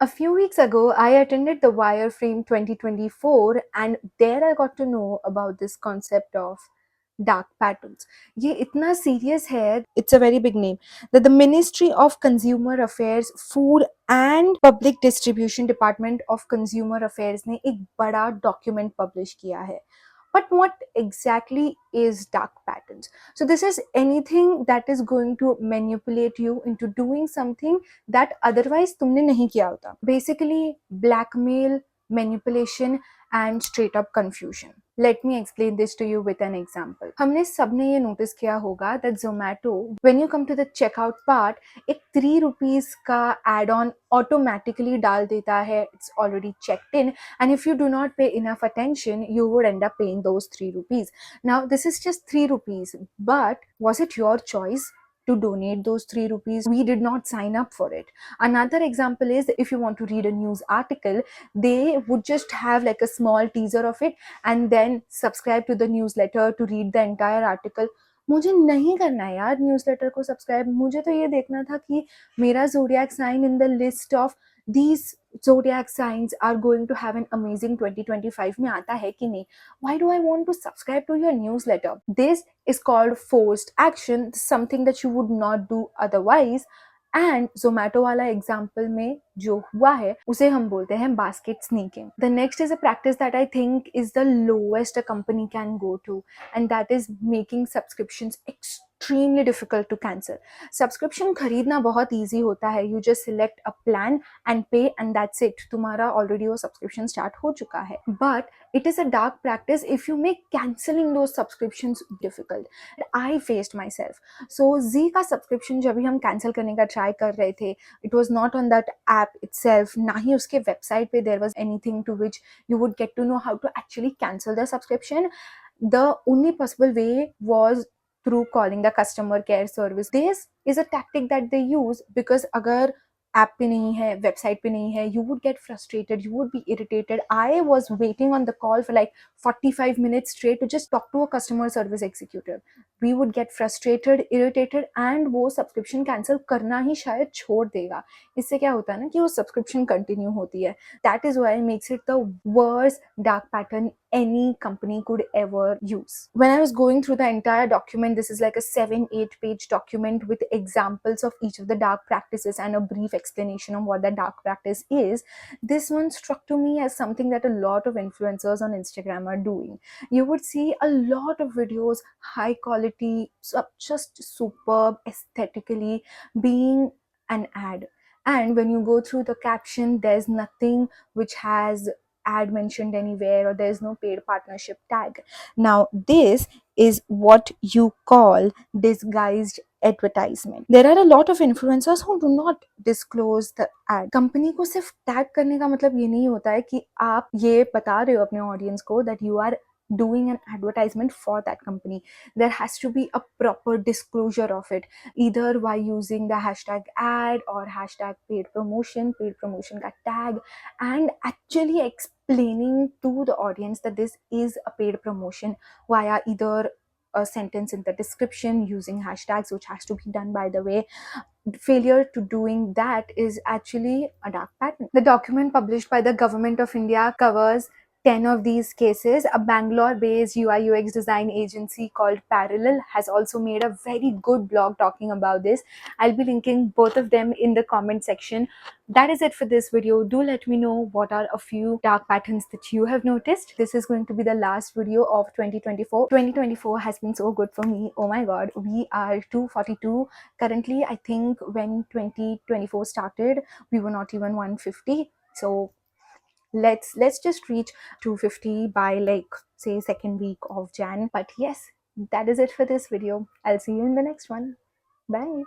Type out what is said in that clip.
A few weeks ago, I attended the Wireframe 2024 and there I got to know about this concept of dark patterns. ये इतना serious है, it's a very big name, that the Ministry of Consumer Affairs, Food and Public Distribution Department of Consumer Affairs ने एक बड़ा document publish किया है. But what exactly is dark patterns? So this is anything that is going to manipulate you into doing something that otherwise तुमने नहीं किया होता. Basically, blackmail, manipulation and straight up confusion. Let me explain this to you with an example. हमने सबने ये notice किया होगा that Zomato, when you come to the checkout part, एक 3 rupees का add-on automatically डाल देता है. It's already checked in, and if you do not pay enough attention, you would end up paying those 3 rupees. Now, this is just 3 rupees, but was it your choice to donate those 3 rupees? We did not sign up for it. Another example is if you want to read a news article, they would just have like a small teaser of it and then subscribe to the newsletter to read the entire article. मुझे नहीं करना है यार newsletter को subscribe. मुझे तो ये देखना था कि मेरा zodiac sign in the list of these zodiac signs are going to have an amazing 2025 में आता है कि नहीं. Why do I want to subscribe to your newsletter? This is called forced action, something that you would not do otherwise. And Zomato वाला example में जो हुआ है उसे हम बोलते हैं basket sneaking. The next is a practice that I think is the lowest a company can go to, and that is making subscriptions extremely difficult to cancel. Subscription खरीदना बहुत easy होता है. You just select a plan and pay and that's it. तुम्हारा already वो subscription start हो चुका है. But it is a dark practice if you make canceling those subscriptions difficult. I faced myself. So Z का subscription जब भी हम cancel करने का try कर रहे थे, it was not on that app itself, ना ही उसके website पे there was anything to which you would get to know how to actually cancel the subscription. The only possible way was through calling the customer care service. This is a tactic that they use because अगर app पे नहीं है, website पे नहीं है, you would get frustrated, you would be irritated. I was waiting on the call for like 45 minutes straight to just talk to a customer service executive. We would get frustrated, irritated and वो subscription cancel करना ही शायद छोड़ देगा. इससे क्या होता है ना कि वो सब्सक्रिप्शन कंटिन्यू होती है. That is why it makes it the worst dark pattern any company could ever use. When I was going through the entire document, this is like a 7-8 page document with examples of each of the dark practices and a brief explanation of what the dark practice is. This one struck to me as something that a lot of influencers on Instagram are doing. You would see a lot of videos, high quality, just superb aesthetically, being an ad. And when you go through the caption, there's nothing which has ad mentioned anywhere or there's no paid partnership tag. Now, this is what you call disguised advertisement. There are a lot of influencers who do not disclose the ad. Company को सिर्फ tag करने का मतलब ये नहीं होता है कि आप ये बता रहे हो अपने ऑडियंस को that you are doing an advertisement for that company. There has to be a proper disclosure of it, either by using the hashtag ad or hashtag paid promotion का tag, and actually explaining to the audience that this is a paid promotion via either a sentence in the description using hashtags, which has to be done by the way. Failure to doing that is actually a dark pattern. The document published by the Government of India covers 10 of these cases. A Bangalore-based UI UX design agency called Parallel has also made a very good blog talking about this. I'll be linking both of them in the comment section. That is it for this video. Do let me know what are a few dark patterns that you have noticed. This is going to be the last video of 2024. 2024 has been so good for me. Oh my god, we are 242 currently. I think when 2024 started, we were not even 150. So let's just reach 250 by like say second week of Jan. But yes, that is it for this video. I'll see you in the next one. Bye.